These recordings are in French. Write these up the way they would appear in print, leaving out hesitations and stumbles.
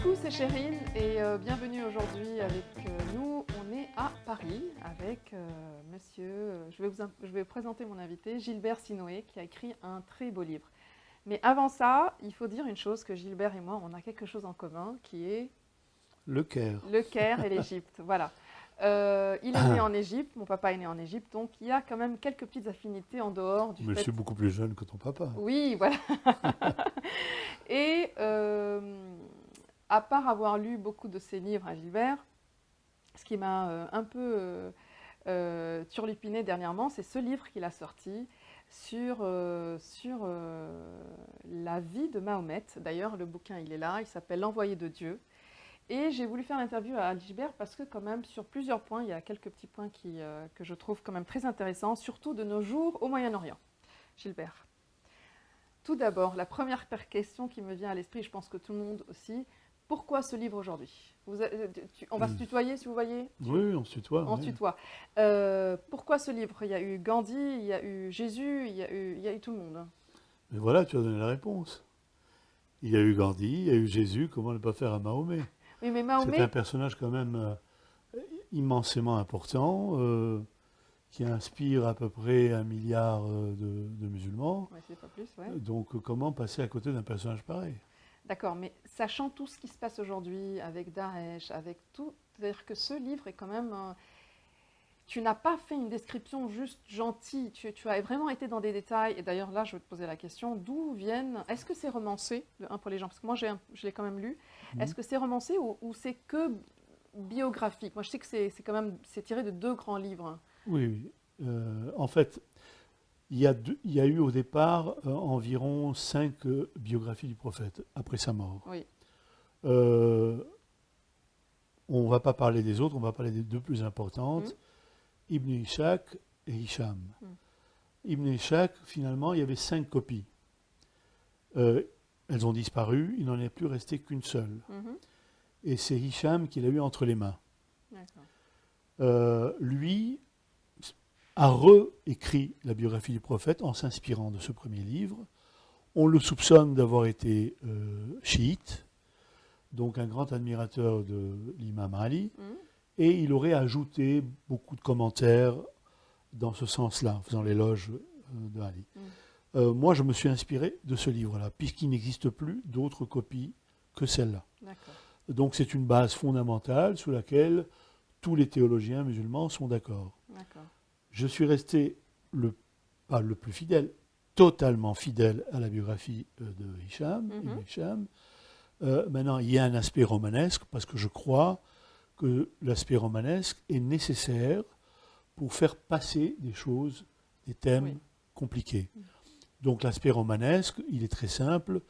Coucou, c'est Chérine et bienvenue aujourd'hui avec nous. On est à Paris avec monsieur, je vais vous présenter mon invité, Gilbert Sinoé, qui a écrit un très beau livre. Mais avant ça, il faut dire une chose, que Gilbert et moi, on a quelque chose en commun, qui est Le Caire. le Caire et l'Égypte. Voilà. Il est né en Égypte, mon papa est né en Égypte, donc il y a quand même quelques petites affinités en dehors du Mais je fait... suis beaucoup plus jeune que ton papa. Oui, voilà. Et à part avoir lu beaucoup de ses livres à Gilbert, ce qui m'a un peu turlupiné dernièrement, c'est ce livre qu'il a sorti sur la vie de Mahomet. D'ailleurs, le bouquin, il est là, il s'appelle L'Envoyé de Dieu. Et j'ai voulu faire l'interview à Gilbert parce que quand même, sur plusieurs points, il y a quelques petits points que je trouve quand même très intéressants, surtout de nos jours au Moyen-Orient. Gilbert. Tout d'abord, la première question qui me vient à l'esprit, je pense que tout le monde aussi, pourquoi ce livre aujourd'hui? On va se tutoyer si vous voyez? Oui, on se tutoie. On se Oui. tutoie. Pourquoi ce livre? Il y a eu Gandhi, il y a eu Jésus, il y a eu tout le monde. Mais voilà, tu as donné la réponse. Il y a eu Gandhi, il y a eu Jésus, comment ne pas faire à Mahomet? Oui, mais C'est Mahomet, un personnage quand même immensément important, qui inspire à peu près 1 milliard de musulmans. ouais, c'est pas plus, ouais. Donc comment passer à côté d'un personnage pareil? D'accord, mais sachant tout ce qui se passe aujourd'hui avec Daesh, avec tout, c'est-à-dire que ce livre est quand même... tu n'as pas fait une description juste gentille, tu as vraiment été dans des détails. Et d'ailleurs, là, je vais te poser la question, d'où viennent... Est-ce que c'est romancé, de un pour les gens? Parce que moi, je l'ai quand même lu. Est-ce que c'est romancé ou c'est que biographique? Moi, je sais que c'est quand même... C'est tiré de 2 grands livres. Oui, oui. En fait, il y a eu au départ environ 5 biographies du prophète après sa mort. Oui. Euh, on ne va pas parler des autres, on va parler des 2 plus importantes, Ibn Ishaq et Hisham. Ibn Ishaq, finalement, il y avait 5 copies. Elles ont disparu, il n'en est plus resté qu'une seule. Et c'est Hisham qui l'a eu entre les mains. Lui a réécrit la biographie du prophète en s'inspirant de ce premier livre. On le soupçonne d'avoir été chiite, donc un grand admirateur de l'imam Ali, et il aurait ajouté beaucoup de commentaires dans ce sens-là, en faisant l'éloge de Ali. Moi, je me suis inspiré de ce livre-là, puisqu'il n'existe plus d'autres copies que celle-là. Donc c'est une base fondamentale sous laquelle tous les théologiens musulmans sont d'accord. Je suis resté, pas le plus fidèle, totalement fidèle à la biographie de Hisham, Ibn Hisham. Maintenant, il y a un aspect romanesque, parce que je crois que l'aspect romanesque est nécessaire pour faire passer des choses, des thèmes compliqués. Donc l'aspect romanesque, il est très simple.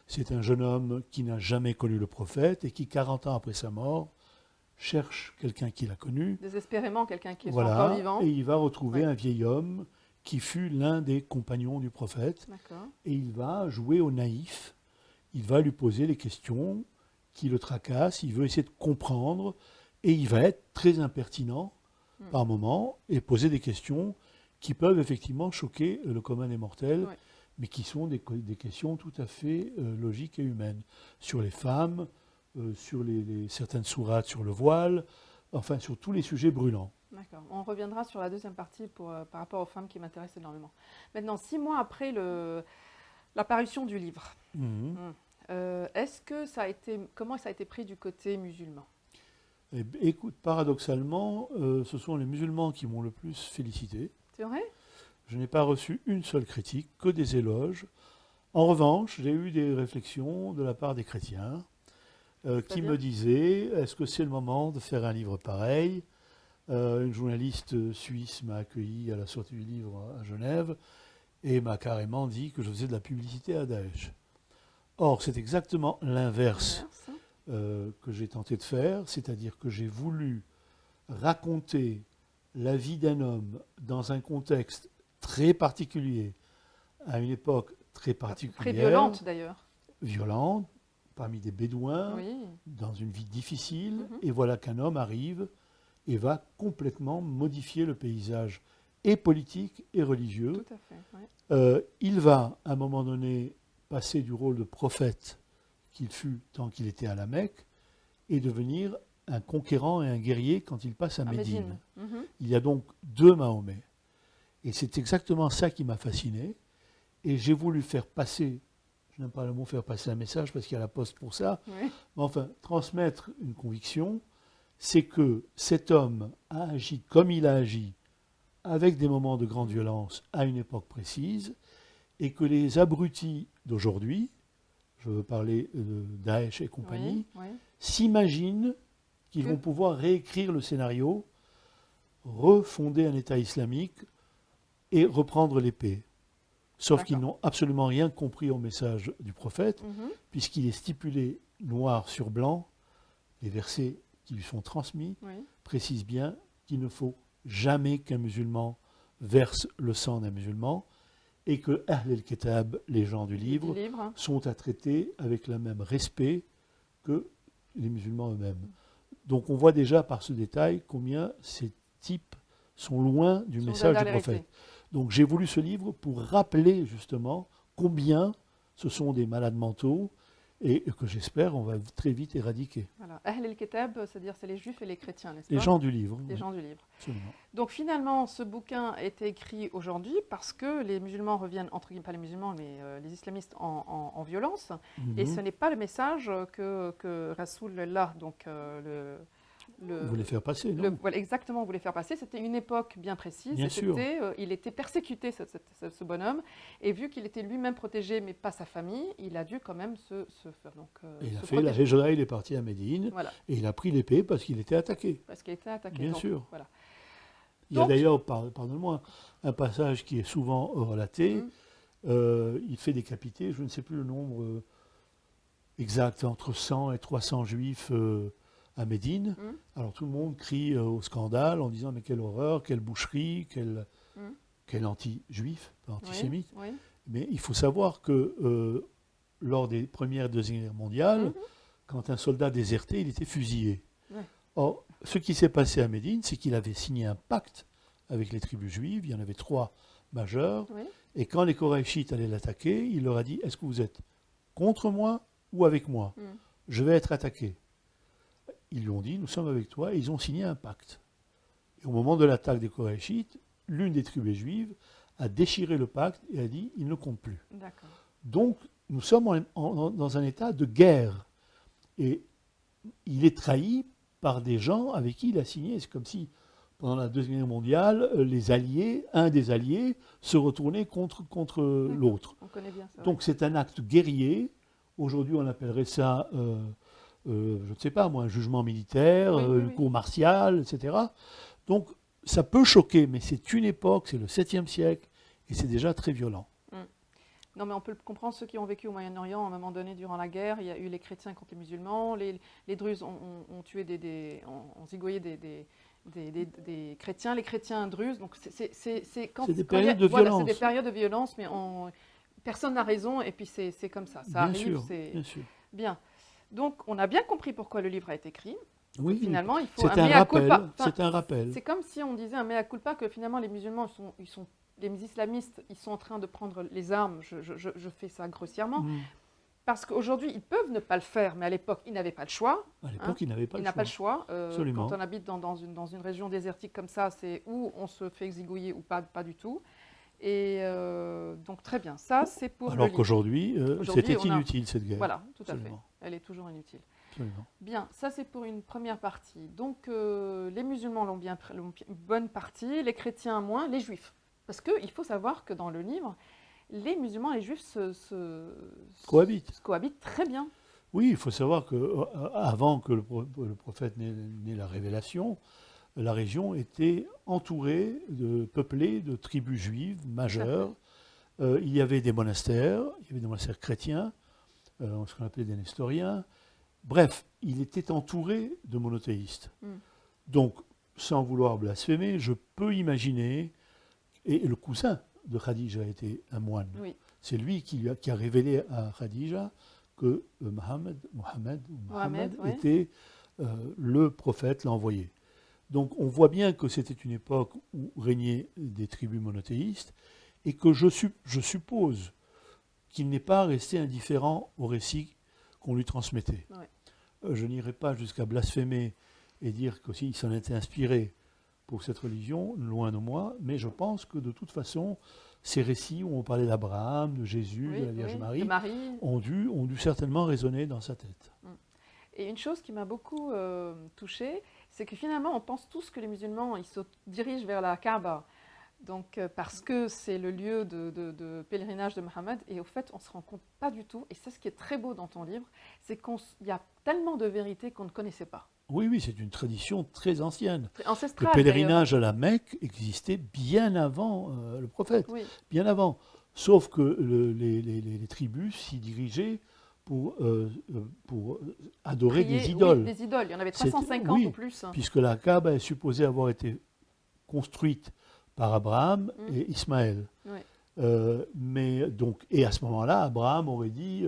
C'est un jeune homme qui n'a jamais connu le prophète et qui, 40 ans après sa mort, cherche quelqu'un qui l'a connu. Désespérément, quelqu'un qui est encore vivant. Et il va retrouver un vieil homme qui fut l'un des compagnons du prophète. Et il va jouer au naïf. Il va lui poser les questions qui le tracassent. Il veut essayer de comprendre. Et il va être très impertinent par moments et poser des questions qui peuvent effectivement choquer le commun des mortels, mais qui sont des questions tout à fait logiques et humaines. Sur les femmes, sur certaines sourates sur le voile, enfin sur tous les sujets brûlants. D'accord. On reviendra sur la deuxième partie par rapport aux femmes qui m'intéressent énormément. Maintenant, 6 mois après l'apparition du livre, est-ce que comment ça a été pris du côté musulman? Écoute, paradoxalement, ce sont les musulmans qui m'ont le plus félicité. C'est vrai? Je n'ai pas reçu une seule critique, que des éloges. En revanche, j'ai eu des réflexions de la part des chrétiens qui me disaient, est-ce que c'est le moment de faire un livre pareil? Une journaliste suisse m'a accueilli à la sortie du livre à Genève et m'a carrément dit que je faisais de la publicité à Daesh. Or, c'est exactement l'inverse que j'ai tenté de faire, c'est-à-dire que j'ai voulu raconter la vie d'un homme dans un contexte très particulier, à une époque très particulière. Très violente d'ailleurs. Violente, parmi des bédouins, dans une vie difficile, et voilà qu'un homme arrive et va complètement modifier le paysage et politique et religieux. Tout à fait, il va, à un moment donné, passer du rôle de prophète qu'il fut tant qu'il était à la Mecque, et devenir un conquérant et un guerrier quand il passe à À Médine. Médine. Il y a donc deux Mahomet. Et c'est exactement ça qui m'a fasciné. Et j'ai voulu faire passer, je n'aime pas le mot faire passer un message parce qu'il y a la poste pour ça, Oui. mais enfin, transmettre une conviction, c'est que cet homme a agi comme il a agi, avec des moments de grande violence à une époque précise, et que les abrutis d'aujourd'hui, je veux parler de Daesh et compagnie, Oui. s'imaginent qu'ils Que- vont pouvoir réécrire le scénario, refonder un État islamique et reprendre l'épée. Sauf qu'ils D'accord. n'ont absolument rien compris au message du prophète, Mhm. puisqu'il est stipulé noir sur blanc, les versets qui lui sont transmis Oui. précisent bien qu'il ne faut jamais qu'un musulman verse le sang d'un musulman, et que Ahl el-Kitab, les gens du Du livre, livre. sont à traiter avec le même respect que les musulmans eux-mêmes. Donc on voit déjà par ce détail combien ces types sont loin du Sont message dans du la prophète. vérité. Donc j'ai voulu ce livre pour rappeler justement combien ce sont des malades mentaux et que j'espère on va très vite éradiquer. Voilà. Ahl el-Kitab, c'est-à-dire c'est les juifs et les chrétiens, n'est-ce Les pas? gens du livre, Les oui, gens du livre. absolument. Donc finalement, ce bouquin a été écrit aujourd'hui parce que les musulmans reviennent, entre guillemets, pas les musulmans, mais les islamistes en violence. Et ce Mhm. n'est pas le message que Rasoulullah, donc Vous voulez faire passer, non? voilà, exactement, voulait faire passer. C'était une époque bien précise. Bien Et sûr. il était persécuté, ce bonhomme. Et vu qu'il était lui-même protégé, mais pas sa famille, il a dû quand même se faire donc, Et il a se fait la protéger. Hijra, il est parti à Médine Voilà, et il a pris l'épée parce qu'il était attaqué. parce qu'il a été attaqué. Bien Donc, sûr. voilà. Il y a Donc, d'ailleurs, pardonne-moi, un passage qui est souvent relaté. Mhm. Il fait décapiter, je ne sais plus le nombre exact, entre 100 et 300 juifs à Médine. Mhm. Alors tout le monde crie au scandale en disant mais quelle horreur, quelle boucherie, Mhm. quel anti-juif, pas Oui, antisémite. oui. Mais il faut savoir que lors des premières et deuxième guerres mondiales, Mhm. quand un soldat désertait, il était fusillé. Ouais. Or, ce qui s'est passé à Médine, c'est qu'il avait signé un pacte avec les tribus juives, il y en avait 3 majeures, Oui. et quand les Korachites allaient l'attaquer, il leur a dit, est-ce que vous êtes contre moi ou avec moi? Mhm. Je vais être attaqué. Ils lui ont dit, nous sommes avec toi, et ils ont signé un pacte. Et au moment de l'attaque des Korachites, l'une des tribus juives a déchiré le pacte et a dit, il ne compte plus. D'accord. Donc, nous sommes dans un état de guerre. Et il est trahi par des gens avec qui il a signé. C'est comme si, pendant la Deuxième Guerre mondiale, un des alliés, se retournait contre D'accord. l'autre. On connaît bien ça. Donc c'est un acte guerrier. Aujourd'hui, on appellerait ça, je ne sais pas moi, un jugement militaire, Oui, oui, une oui. cour martiale, etc. Donc ça peut choquer, mais c'est une époque, c'est le 7e siècle, et c'est déjà très violent. Non, mais on peut le comprendre, ceux qui ont vécu au Moyen-Orient, à un moment donné, durant la guerre, il y a eu les chrétiens contre les musulmans, les Druzes ont tué ont zigoyé des chrétiens, les chrétiens druzes, donc c'est C'est des quand il y a- périodes de voilà, c'est violence. des périodes de violence, mais personne n'a raison, et puis c'est comme ça, ça Bien arrive, sûr, c'est bien sûr. bien. Donc, on a bien compris pourquoi le livre a été écrit. Oui, Finalement, il faut c'est un un mea rappel. culpa. Enfin, C'est un rappel. c'est comme si on disait un mea culpa que finalement les musulmans, les islamistes, ils sont en train de prendre les armes. Je fais ça grossièrement. Mm. Parce qu'aujourd'hui, ils peuvent ne pas le faire, mais à l'époque, ils n'avaient pas le choix. À l'époque, il n'avait pas Il le n'a choix. pas le choix. Absolument. Quand on habite dans une région désertique comme ça, c'est où on se fait exigouiller ou pas du tout. Et donc, très bien. Ça, c'est pour Alors le livre. qu'aujourd'hui, Aujourd'hui, c'était on a- inutile cette guerre. Voilà, tout à Absolument. fait. Elle est toujours inutile. Absolument. Bien, ça c'est pour une première partie. Donc les musulmans l'ont bien une bonne partie, les chrétiens moins, les juifs. Parce qu'il faut savoir que dans le livre, les musulmans et les juifs Cohabitent. cohabitent très bien. Oui, il faut savoir qu'avant que le prophète n'ait la révélation, la région était entourée, peuplée de tribus juives majeures. Il y avait des monastères chrétiens, ce qu'on appelait des nestoriens. Bref, il était entouré de monothéistes. Mm. Donc, sans vouloir blasphémer, je peux imaginer, et le cousin de Khadija était un moine. Oui. C'est lui qui a révélé à Khadija que Mohammed oui. était le prophète, l'envoyé. Donc on voit bien que c'était une époque où régnaient des tribus monothéistes et que je suppose qu'il n'est pas resté indifférent au récit qu'on lui transmettait. Ouais. je n'irai pas jusqu'à blasphémer et dire qu'il s'en était inspiré pour cette religion, loin de moi, mais je pense que de toute façon, ces récits où on parlait d'Abraham, de Jésus, de la Vierge de Marie, Marie. ont dû certainement résonner dans sa tête. Et une chose qui m'a beaucoup touchée, c'est que finalement, on pense tous que les musulmans, ils se dirigent vers la Kaaba, donc, parce que c'est le lieu de pèlerinage de Mohammed, et au fait, on ne se rend compte pas du tout, et c'est ce qui est très beau dans ton livre, c'est qu'il y a tellement de vérités qu'on ne connaissait pas. Oui, oui, c'est une tradition très ancienne. C'est Le ancestral, pèlerinage à la Mecque existait bien avant le prophète, oui. bien avant. Sauf que les tribus s'y dirigeaient pour adorer Prier, des idoles. Oui, des idoles. Il y en avait C'était- 350 oui, ou plus. puisque la Kaaba est supposée avoir été construite par Abraham et Ismaël. Oui. Mais donc, et à ce moment-là, Abraham aurait dit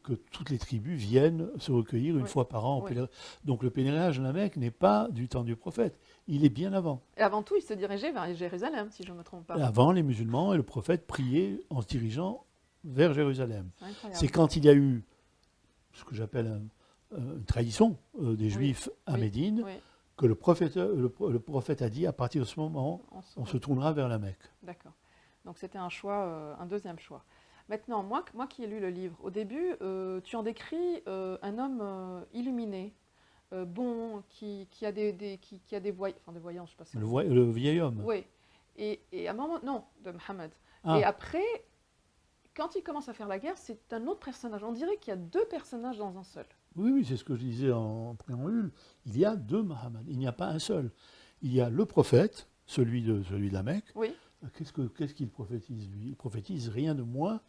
que toutes les tribus viennent se recueillir une Oui. fois par an au Oui. pèlerinage. Donc le pèlerinage à la Mecque n'est pas du temps du prophète, il est bien avant. Et avant tout, ils se dirigeaient vers Jérusalem, si je ne me trompe pas. Avant, les musulmans et le prophète priaient en se dirigeant vers Jérusalem. C'est incroyable. C'est quand il y a eu ce que j'appelle une trahison des Juifs à Oui. Médine Oui, que le prophète a dit à partir de ce moment, on se tournera vers la Mecque. D'accord. Donc c'était un choix, un deuxième choix. Maintenant, moi qui ai lu le livre, au début, tu en décris un homme illuminé, bon, qui a des voyants, enfin des voyants, je ne sais pas si Le vieil homme. Oui. Et à un moment, non, de Mohammed. Ah. Et après, quand il commence à faire la guerre, c'est un autre personnage. On dirait qu'il y a deux personnages dans un seul. Oui, oui, c'est ce que je disais en préambule. Il y a deux Mohammed, il n'y a pas un seul. Il y a le prophète, celui de la Mecque. Oui. Qu'est-ce qu'il prophétise, lui? Il prophétise rien de moins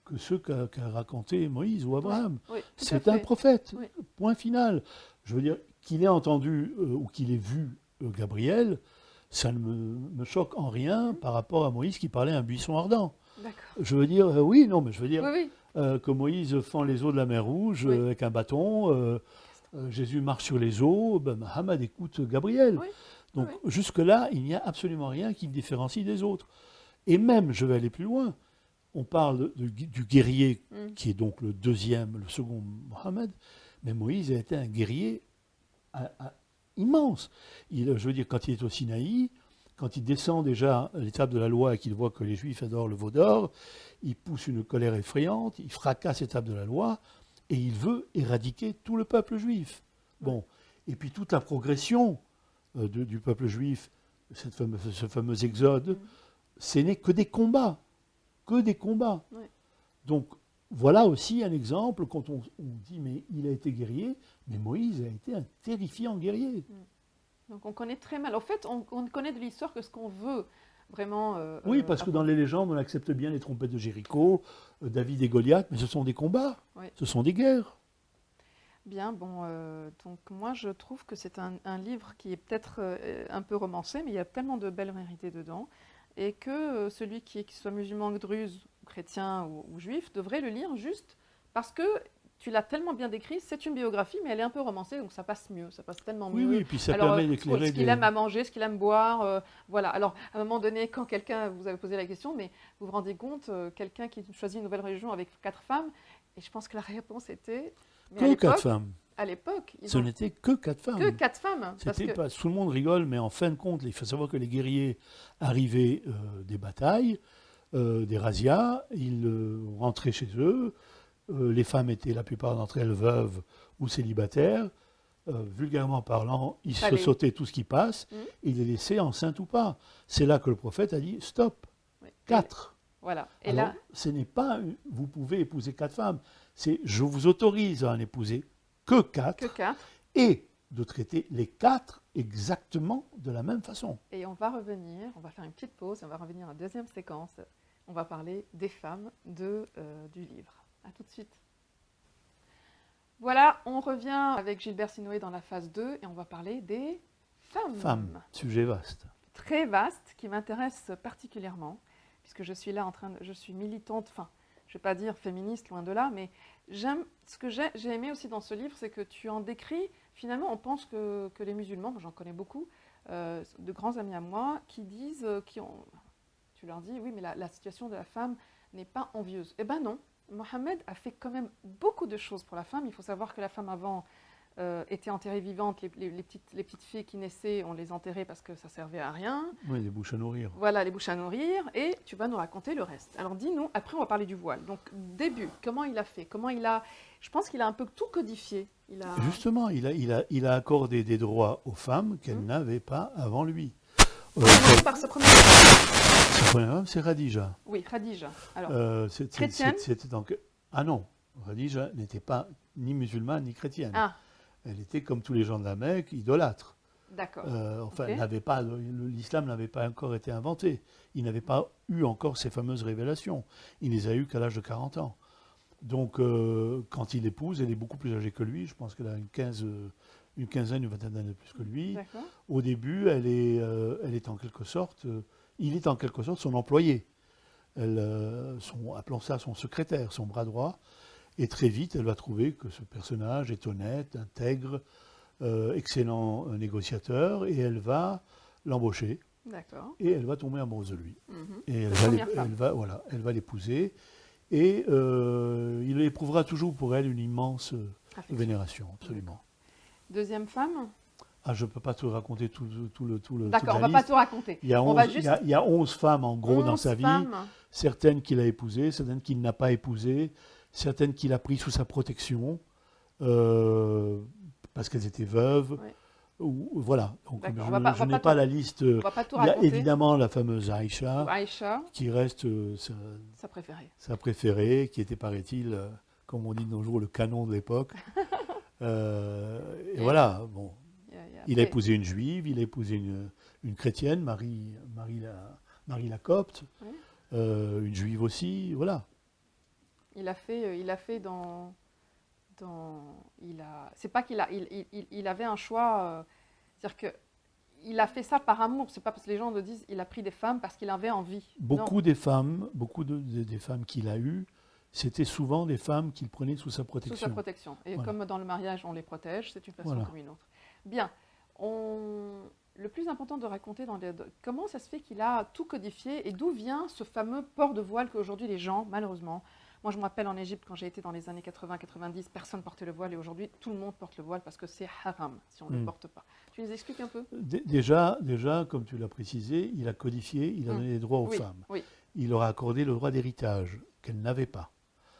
que ce qu'a raconté Moïse ou Abraham. Oui, tout à C'est fait. un prophète, Oui. point final. Je veux dire, qu'il ait entendu ou qu'il ait vu Gabriel, ça ne me choque en rien par rapport à Moïse qui parlait à un buisson ardent. D'accord. Je veux dire, oui, non, mais je veux dire Oui, que Moïse fend les eaux de la mer Rouge Oui. avec un bâton, Jésus marche sur les eaux, ben, Mohammed écoute Gabriel. Oui. Donc Oui. jusque-là, il n'y a absolument rien qui le différencie des autres. Et même, je vais aller plus loin, on parle du guerrier, qui est donc le second Mohammed, mais Moïse a été un guerrier immense. Je veux dire, quand il est au Sinaï, quand il descend déjà l'étape de la loi et qu'il voit que les Juifs adorent le veau d'or, il pousse une colère effrayante, il fracasse l'étape de la loi, et il veut éradiquer tout le peuple juif. Bon, et puis toute la progression du peuple juif, ce fameux exode, ce n'est que des combats. Que des combats. Oui. Donc, voilà aussi un exemple quand on dit, mais il a été guerrier, mais Moïse a été un terrifiant guerrier. Donc on connaît très mal. En fait, on ne connaît de l'histoire que ce qu'on veut vraiment. Oui, parce que dans les légendes, on accepte bien les trompettes de Jéricho, David et Goliath, mais ce sont des combats, Oui. ce sont des guerres. Bien, bon, donc moi je trouve que c'est un livre qui est peut-être un peu romancé, mais il y a tellement de belles vérités dedans, et que celui qui soit musulman, druze, ou chrétien ou juif devrait le lire juste parce que tu l'as tellement bien décrit, c'est une biographie, mais elle est un peu romancée, donc ça passe mieux, ça passe tellement Oui, mieux. oui, et puis ça Alors, permet d'éclairer ce qu'il aime à manger, ce qu'il aime boire, voilà. Alors, à un moment donné, quand quelqu'un, vous avez posé la question, mais vous vous rendez compte, quelqu'un qui choisit une nouvelle religion avec 4 femmes, et je pense que la réponse était... mais à Que 4 l'époque- femmes. À l'époque, Ce n'était que 4 femmes. que 4 femmes. Parce C'était que, pas, tout le monde rigole, mais en fin de compte, il faut savoir que les guerriers arrivaient des batailles, des razzias, ils rentraient chez eux. Les femmes étaient la plupart d'entre elles veuves ou célibataires. Vulgairement parlant, ils se Allez. sautaient tout ce qui passe Mhm. et ils les laissaient enceintes ou pas. C'est là que le prophète a dit stop, oui. 4. Voilà. Et Alors, là, ce n'est pas vous pouvez épouser 4 femmes, c'est je vous autorise à en épouser que 4 que 4. et de traiter les 4 exactement de la même façon. Et on va revenir, on va faire une petite pause, on va revenir à la deuxième séquence. On va parler des femmes du livre. A tout de suite. Voilà, on revient avec Gilbert Sinoé dans la phase 2 et on va parler des femmes. Femmes, sujet vaste. Très vaste, qui m'intéresse particulièrement, puisque je suis là je suis militante, enfin, je ne vais pas dire féministe, loin de là, mais ce que j'ai aimé aussi dans ce livre, c'est que tu en décris, finalement, on pense que les musulmans, moi j'en connais beaucoup, de grands amis à moi, qui disent, tu leur dis, oui, mais la situation de la femme n'est pas envieuse. Eh ben non, Mohammed a fait quand même beaucoup de choses pour la femme. Il faut savoir que la femme avant, étaient enterrées vivantes. Les petites filles qui naissaient, on les enterrait parce que ça servait à rien. Oui, les bouches à nourrir. Voilà, les bouches à nourrir. Et tu vas nous raconter le reste. Alors dis-nous, après on va parler du voile. Donc début, comment il a fait? Je pense qu'il a un peu tout codifié. Justement, il a accordé des droits aux femmes qu'elles n'avaient pas avant lui. Par ce premier Sa première femme, c'est Khadija. Oui, Khadija. Alors, chrétienne. Ah non, Khadija n'était pas ni musulmane ni chrétienne. Ah, Elle était comme tous les gens de la Mecque, idolâtre. d'accord. Enfin, Ok. l'islam n'avait pas encore été inventé. Il n'avait pas eu encore ces fameuses révélations. Il les a eues qu'à l'âge de 40 ans. Donc, quand il épouse, elle est beaucoup plus âgée que lui. Je pense qu'elle a une quinzaine, une vingtaine d'années de plus que lui. D'accord. Au début, il est en quelque sorte son employé. Appelons ça son secrétaire, son bras droit. Et très vite, elle va trouver que ce personnage est honnête, intègre, excellent négociateur, et elle va l'embaucher. D'accord. Et elle va tomber amoureuse de lui. Mhm. Et Première femme. elle va l'épouser. Et il éprouvera toujours pour elle une immense Affection. vénération, absolument. Deuxième femme. Ah, je ne peux pas te raconter tout le D'accord, on toute la va pas liste. tout raconter. Il y a On 11, va juste il y a 11 femmes en gros dans 11 sa vie, femmes. certaines qu'il a épousées, certaines qu'il n'a pas épousées, certaines qu'il a prises sous sa protection, parce qu'elles étaient veuves. Ouais. Voilà, donc D'accord, je n'ai pas la liste. On va pas tout Il y a raconter. évidemment la fameuse Aïcha, Aïcha, qui reste sa préférée. sa préférée, qui était, paraît-il, comme on dit de nos jours, le canon de l'époque. Et voilà, bon. Il a épousé une juive, il a épousé une chrétienne, Marie la Copte, Ouais. Une juive aussi, voilà. Il a fait c'est pas qu'il a, il avait un choix, c'est-à-dire que il a fait ça par amour. C'est pas parce que les gens le disent, il a pris des femmes parce qu'il avait envie. Beaucoup des femmes qu'il a eues, c'était souvent des femmes qu'il prenait sous sa protection. Sous sa protection. Et Voilà. comme dans le mariage, on les protège, c'est une façon Voilà. comme une autre. Bien. Le plus important de raconter comment ça se fait qu'il a tout codifié et d'où vient ce fameux port de voile qu'aujourd'hui les gens, malheureusement, moi je me rappelle en Égypte quand j'ai été dans les années 80-90, personne portait le voile et aujourd'hui tout le monde porte le voile parce que c'est haram si on ne le porte pas. Tu les expliques un peu? Déjà, comme tu l'as précisé, il a codifié, il a donné des droits aux femmes. Oui. Il leur a accordé le droit d'héritage qu'elles n'avaient pas.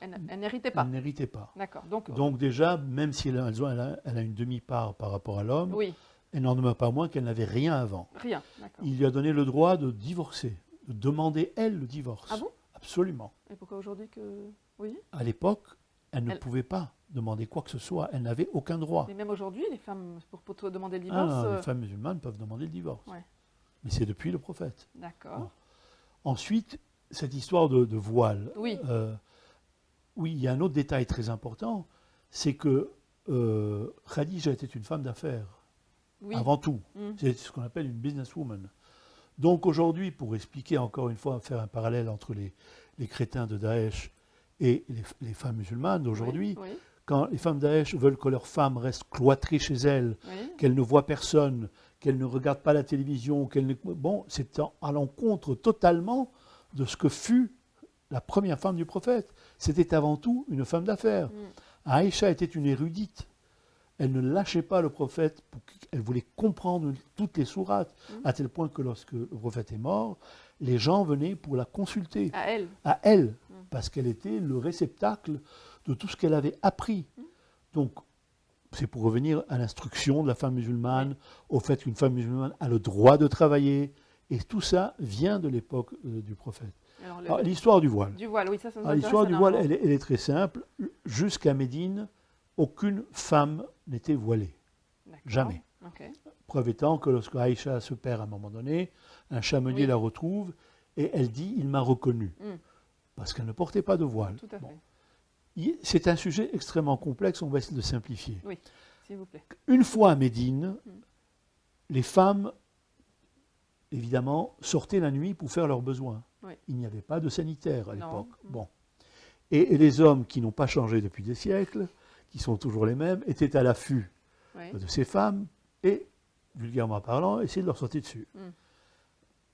Elle n'héritait pas. Elles n'héritaient pas. D'accord. Donc déjà, même si elle a une demi-part par rapport à l'homme, oui, elle n'en demeure pas moins qu'elle n'avait rien avant. rien. D'accord. Il lui a donné le droit de divorcer, de demander, elle, le divorce. Ah bon? Absolument. Et pourquoi aujourd'hui que... Oui. À l'époque, elle ne pouvait pas demander quoi que ce soit. Elle n'avait aucun droit. Mais même aujourd'hui, les femmes, pour te demander le divorce... Les femmes musulmanes peuvent demander le divorce. Ouais. Mais c'est depuis le prophète. D'accord. Bon. Ensuite, cette histoire de voile. Oui. Oui, il y a un autre détail très important, c'est que Khadija était une femme d'affaires, Oui. avant tout. C'est ce qu'on appelle une businesswoman. Donc aujourd'hui, pour expliquer encore une fois, faire un parallèle entre les crétins de Daesh et les femmes musulmanes d'aujourd'hui, Oui. quand les femmes Daesh veulent que leurs femmes restent cloîtrées chez elles, Oui. qu'elles ne voient personne, qu'elles ne regardent pas la télévision, c'est à l'encontre totalement de ce que fut la première femme du prophète. C'était avant tout une femme d'affaires. Aïcha était une érudite. Elle ne lâchait pas le prophète, elle voulait comprendre toutes les sourates, à tel point que lorsque le prophète est mort, les gens venaient pour la consulter. À elle. Parce qu'elle était le réceptacle de tout ce qu'elle avait appris. Donc, c'est pour revenir à l'instruction de la femme musulmane, au fait qu'une femme musulmane a le droit de travailler, et tout ça vient de l'époque du prophète. Alors, l'histoire du voile. Du voile, oui, ça nous intéresse. L'histoire du voile, elle est très simple. Jusqu'à Médine, aucune femme n'était voilée. Jamais. Okay. Preuve étant que lorsque Aïcha se perd à un moment donné, un chamelier la retrouve et elle dit « il m'a reconnue ». Parce qu'elle ne portait pas de voile. Tout à fait. C'est un sujet extrêmement complexe, on va essayer de le simplifier. Oui, s'il vous plaît. Une fois à Médine, les femmes, évidemment, sortaient la nuit pour faire leurs besoins. Oui. Il n'y avait pas de sanitaire à l'époque. Bon. Et les hommes qui n'ont pas changé depuis des siècles, qui sont toujours les mêmes, étaient à l'affût de ces femmes et, vulgairement parlant, essayaient de leur sortir dessus.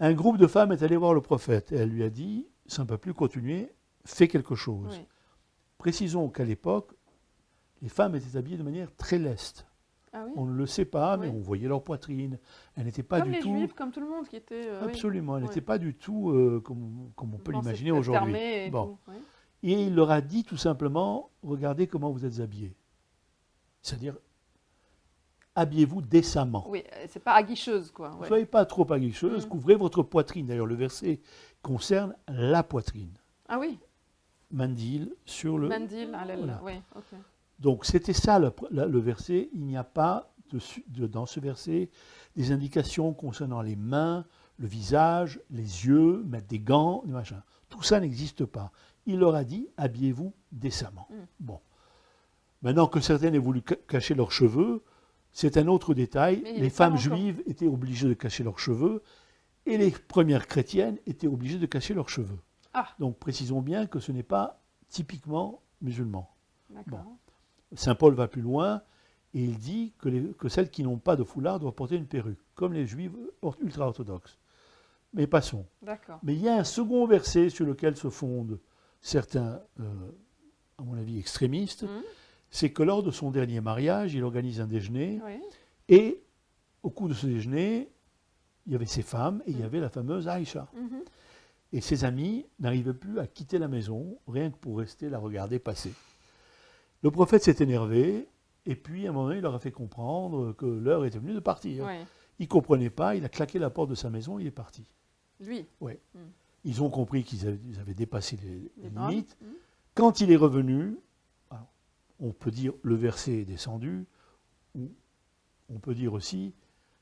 Un groupe de femmes est allé voir le prophète et elle lui a dit « ça ne peut plus continuer, fais quelque chose ». Précisons qu'à l'époque, les femmes étaient habillées de manière très leste. Ah oui. On ne le sait pas, mais Oui. on voyait leur poitrine. Elle n'était pas Comme du les tout... Juifs, comme tout le monde qui était. Oui. Absolument, elle Ouais. n'était pas du tout comme on peut Pensée l'imaginer aujourd'hui. fermée et Bon. tout. Oui. Et il leur a dit tout simplement, regardez comment vous êtes habillés. C'est-à-dire, habillez-vous décemment. Oui, c'est pas aguicheuse, quoi. Ne Ouais. soyez pas trop aguicheuse, Mm. couvrez votre poitrine. D'ailleurs, le verset concerne la poitrine. Ah oui, Mandil sur le... mandil, ah là là, Voilà. oui, ok. Donc c'était ça le verset. Il n'y a pas dans ce verset des indications concernant les mains, le visage, les yeux, mettre des gants, des machins. Tout ça n'existe pas. Il leur a dit, habillez-vous décemment. Mm. Bon. Maintenant que certaines aient voulu cacher leurs cheveux, c'est un autre détail. Mais il Les est pas femmes encore- juives étaient obligées de cacher leurs cheveux et les premières chrétiennes étaient obligées de cacher leurs cheveux. Ah. Donc précisons bien que ce n'est pas typiquement musulman. D'accord. Saint Paul va plus loin et il dit que celles qui n'ont pas de foulard doivent porter une perruque, comme les juifs ultra-orthodoxes. Mais passons. D'accord. Mais il y a un second verset sur lequel se fondent certains, à mon avis, extrémistes. Mm. C'est que lors de son dernier mariage, il organise un déjeuner Oui. et au cours de ce déjeuner, il y avait ses femmes et il y Mm. avait la fameuse Aïcha. Mhm. Et ses amis n'arrivaient plus à quitter la maison, rien que pour rester la regarder passer. Le prophète s'est énervé, et puis à un moment donné, il leur a fait comprendre que l'heure était venue de partir. Oui. Il ne comprenait pas, il a claqué la porte de sa maison, il est parti. Lui. Ils ont compris qu'ils avaient dépassé les bornes. limites. Mm. Quand il est revenu, alors, on peut dire le verset est descendu, ou on peut dire aussi,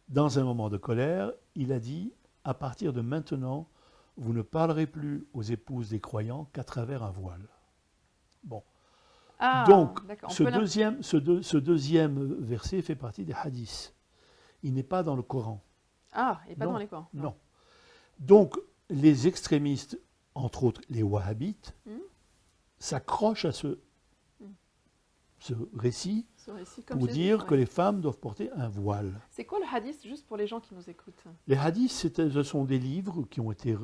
dans un moment de colère, il a dit, à partir de maintenant, vous ne parlerez plus aux épouses des croyants qu'à travers un voile. Bon. Ah, Donc, d'accord. On ce peut l'im- deuxième verset fait partie des hadiths. Il n'est pas dans le Coran. Ah, et pas Non, dans les corps. Non. Donc, les extrémistes, entre autres les wahhabites, Mm. s'accrochent à ce récit Ce récit, comme pour Jésus, dire ouais. que les femmes doivent porter un voile. C'est quoi le hadith, juste pour les gens qui nous écoutent? Les hadiths, ce sont des livres qui ont été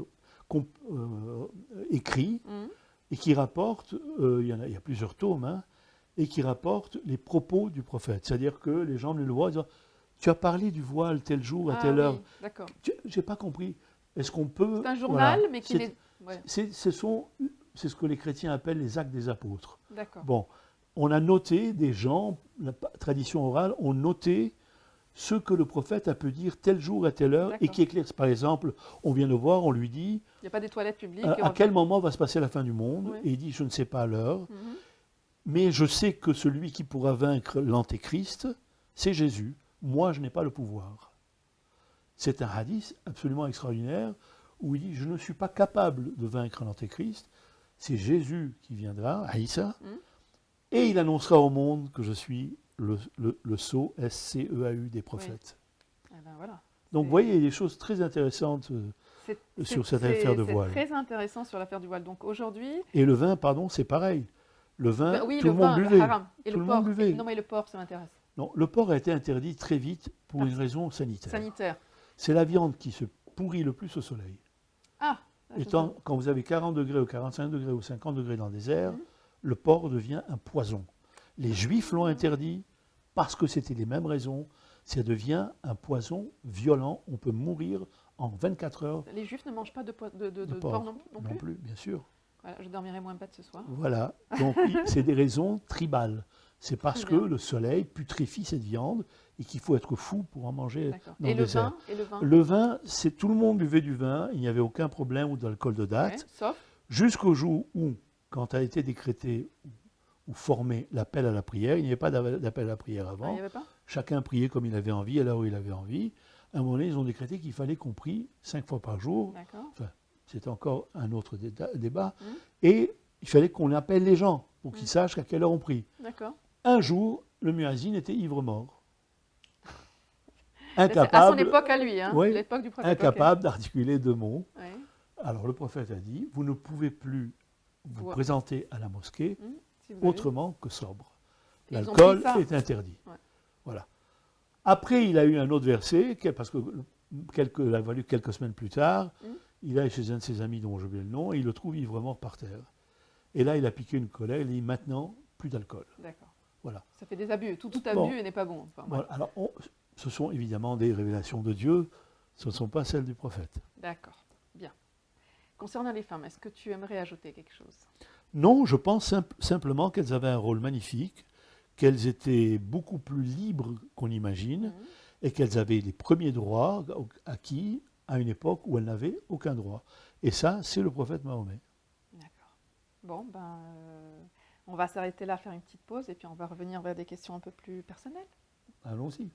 écrits Mm. et qui rapportent, il y a plusieurs tomes, hein, et qui rapportent les propos du prophète. C'est-à-dire que les gens le voient en disant, tu as parlé du voile tel jour, à Ah telle heure. oui, d'accord. J'ai pas compris. Est-ce qu'on peut... C'est un journal, voilà. mais qui C'est- n'est... Ouais, c'est ce que les chrétiens appellent les actes des apôtres. d'accord. Bon, on a noté des gens, la tradition orale, ont noté ce que le prophète a pu dire tel jour à telle heure et D'accord. qui éclaire. Par exemple, on vient le voir, on lui dit Il n'y a pas des toilettes publiques. et à on- quel moment va se passer la fin du monde Oui. et il dit je ne sais pas l'heure, Mhm. mais je sais que celui qui pourra vaincre l'antéchrist, c'est Jésus. Moi, je n'ai pas le pouvoir. C'est un hadith absolument extraordinaire où il dit je ne suis pas capable de vaincre l'antéchrist, c'est Jésus qui viendra, Aïssa, Mhm. et il annoncera au monde que je suis le sceau, SCEAU des prophètes. Eh ben voilà. Donc vous voyez, il y a des choses très intéressantes. Sur cette affaire de voile. C'est très intéressant sur l'affaire du voile. Donc aujourd'hui, Et le vin, pardon, c'est pareil. Le vin, oui, tout le le monde vin, buvait. haram. Et Tout le le porc. monde buvait. Non, mais le porc, ça m'intéresse. Non, le porc a été interdit très vite pour Ah. une raison sanitaire. Sanitaire. C'est la viande qui se pourrit le plus au soleil. Ah, je Étant, sais. quand vous avez 40 degrés ou 45 degrés ou 50 degrés dans le désert, Mhm. le porc devient un poison. Les Juifs l'ont interdit parce que c'était les mêmes raisons. Ça devient un poison violent. On peut mourir en 24 heures Les juifs ne mangent pas de de porc porc. non plus. Bien sûr. Voilà, je dormirai moins bête ce soir. Voilà. Donc, c'est des raisons tribales. C'est parce Très que bien. le soleil putréfie cette viande et qu'il faut être fou pour en manger D'accord. dans Et le le désert. vin, et le vin. Le vin, c'est tout le monde buvait du vin, il n'y avait aucun problème ou d'alcool de date, Ouais, sauf. jusqu'au jour où, quand a été décrété ou formé l'appel à la prière, il n'y avait pas d'appel à la prière Ah, il avant, n'y avait pas. chacun priait comme il avait envie, à l'heure où il avait envie. À un moment donné, ils ont décrété qu'il fallait qu'on prie 5 fois par jour, D'accord. c'était encore un autre débat, Mhm. et il fallait qu'on appelle les gens pour qu'ils Mhm. sachent à quelle heure on prie. D'accord. Un jour, le muazzin était ivre-mort. À son Incapable, époque à lui, hein, Oui. l'époque du prophète. incapable d'articuler deux mots. Ok. Ouais. Alors le prophète a dit, vous ne pouvez plus vous Boire. présenter à la mosquée Si vous avez- autrement que sobre. Et ils ont L'alcool pris ça. est interdit. Ouais. Voilà. Après, il a eu un autre verset, parce que il a valu quelques semaines plus tard, Mm. il est chez un de ses amis dont j'ai oublié le nom, et il le trouve ivre-mort par terre. Et là, il a piqué une colère, il dit, maintenant, plus d'alcool. D'accord. Voilà. Ça fait des abus. Tout abus Bon. n'est pas bon. Enfin, Voilà. voilà. Alors, ce sont évidemment des révélations de Dieu, ce ne sont pas celles du prophète. D'accord. Bien. Concernant les femmes, est-ce que tu aimerais ajouter quelque chose? Non, je pense simplement qu'elles avaient un rôle magnifique, qu'elles étaient beaucoup plus libres qu'on imagine, Mhm. et qu'elles avaient les premiers droits acquis à une époque où elles n'avaient aucun droit. Et ça, c'est le prophète Mahomet. D'accord. Bon, on va s'arrêter là, faire une petite pause, et puis on va revenir vers des questions un peu plus personnelles. Allons-y.